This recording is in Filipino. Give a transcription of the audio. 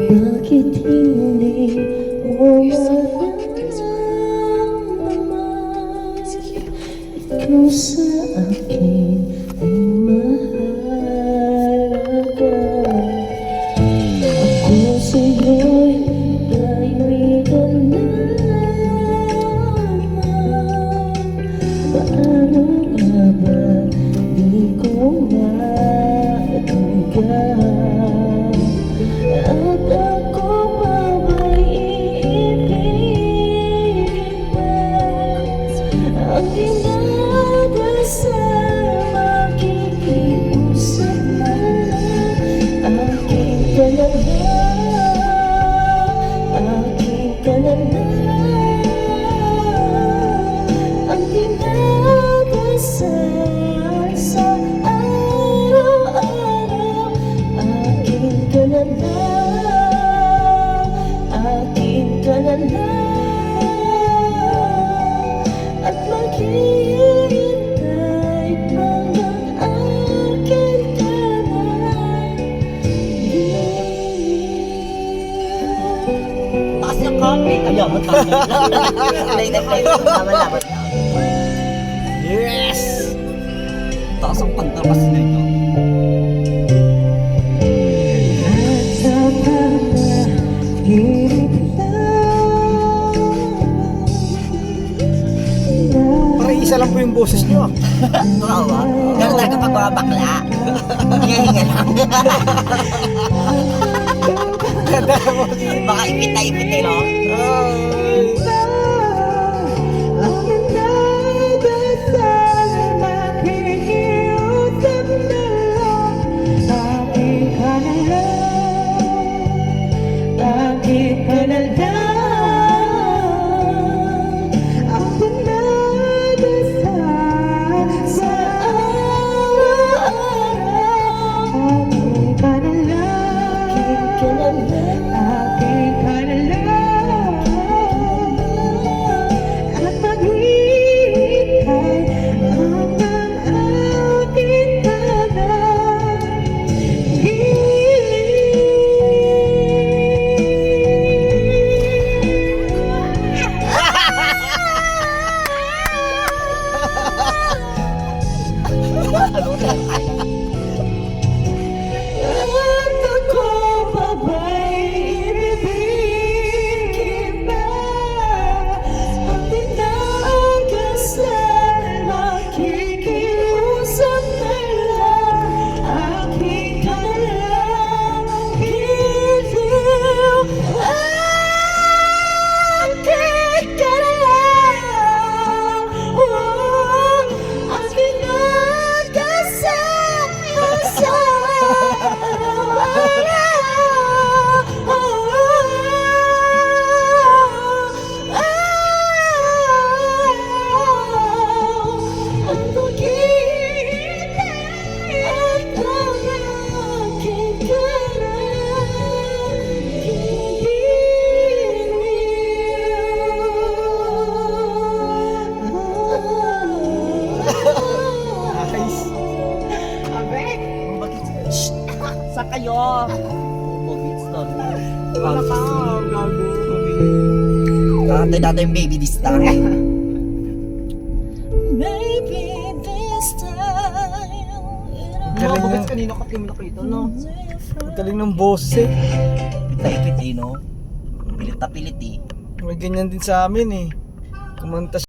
Bakit hindi mo maramdaman? Ikaw sa akin ay mahalaga. Ako sa'yo'y kaibigan lamang. Paano nga ba di ko maintindihan? At ako pa ba'y iibigin pa? Ang dinadasal, makikiusap na lang. Aking ka na lang, aking ka na lang. Ang dinadasal sa araw-araw. Aking ka na lang, aking ka na lang. At maghihintay hanggang akin ka na din. Taas yung coffee. Ayaw mo tayo. Play na play. Laban-laban. Yes! Taas ang pantapas nito. Parang isa lang po yung boses nyo ah. Oo ba? Ganun talaga pag mga bakla. Hinga-hinga lang. Baka ipitay-ipitay no? Sa kayo? Bobits doon. Wala ka. Gago. Tatay natin yung baby this time. Maybe this time. Galing Bobits ng, kanino ka timlok ito, no? galing ng boses eh. Pitay-pitay, no? Pilit na pilit eh. May ganyan din sa amin eh. Kumanta